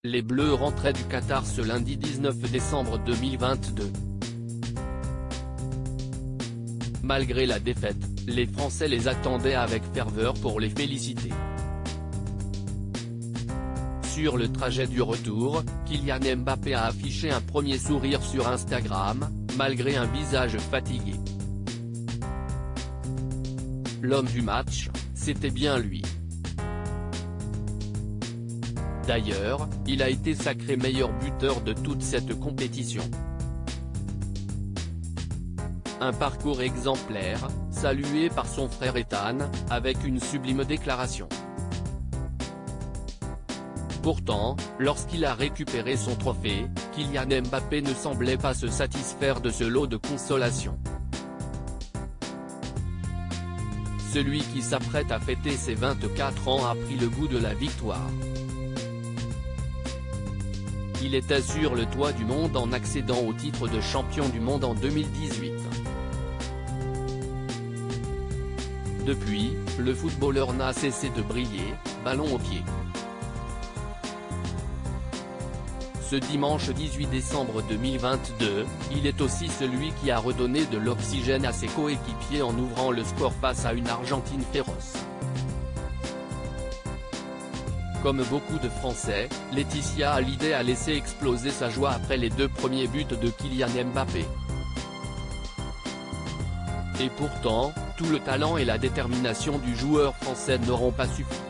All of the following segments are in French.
Les Bleus rentraient du Qatar ce lundi 19 décembre 2022. Malgré la défaite, les Français les attendaient avec ferveur pour les féliciter. Sur le trajet du retour, Kylian Mbappé a affiché un premier sourire sur Instagram, malgré un visage fatigué. L'homme du match, c'était bien lui. D'ailleurs, il a été sacré meilleur buteur de toute cette compétition. Un parcours exemplaire, salué par son frère Ethan, avec une sublime déclaration. Pourtant, lorsqu'il a récupéré son trophée, Kylian Mbappé ne semblait pas se satisfaire de ce lot de consolation. Celui qui s'apprête à fêter ses 24 ans a pris le goût de la victoire. Il était sur le toit du monde en accédant au titre de champion du monde en 2018. Depuis, le footballeur n'a cessé de briller, ballon au pied. Ce dimanche 18 décembre 2022, il est aussi celui qui a redonné de l'oxygène à ses coéquipiers en ouvrant le score face à une Argentine féroce. Comme beaucoup de Français, Laetitia Hallyday a laissé exploser sa joie après les 2 premiers buts de Kylian Mbappé. Et pourtant, tout le talent et la détermination du joueur français n'auront pas suffi.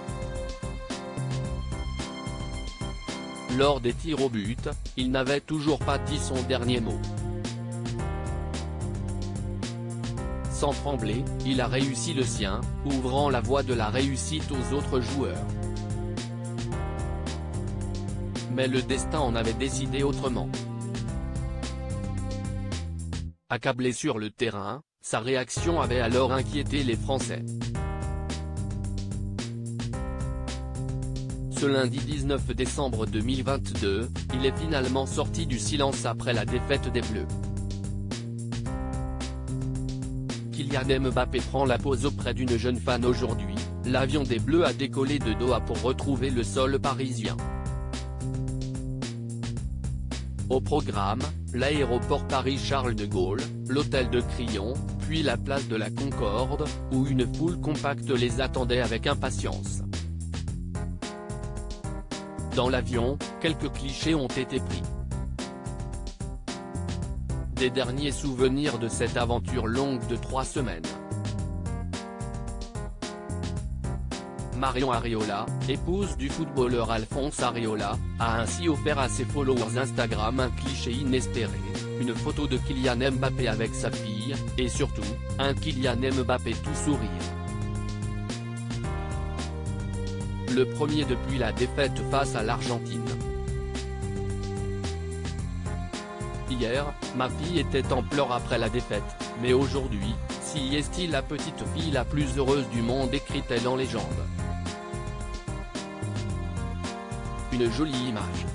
Lors des tirs au but, il n'avait toujours pas dit son dernier mot. Sans trembler, il a réussi le sien, ouvrant la voie de la réussite aux autres joueurs. Mais le destin en avait décidé autrement. Accablé sur le terrain, sa réaction avait alors inquiété les Français. Ce lundi 19 décembre 2022, il est finalement sorti du silence après la défaite des Bleus. Kylian Mbappé prend la pause auprès d'une jeune fan aujourd'hui. L'avion des Bleus a décollé de Doha pour retrouver le sol parisien. Au programme, l'aéroport Paris-Charles de Gaulle, l'hôtel de Crillon, puis la place de la Concorde, où une foule compacte les attendait avec impatience. Dans l'avion, quelques clichés ont été pris. Des derniers souvenirs de cette aventure longue de 3 semaines. Marion Areola, épouse du footballeur Alphonse Areola, a ainsi offert à ses followers Instagram un cliché inespéré, une photo de Kylian Mbappé avec sa fille, et surtout, un Kylian Mbappé tout sourire. Le premier depuis la défaite face à l'Argentine. Hier, ma fille était en pleurs après la défaite, mais aujourd'hui, si est-il la petite fille la plus heureuse du monde, écrit-elle en légende. Une jolie image.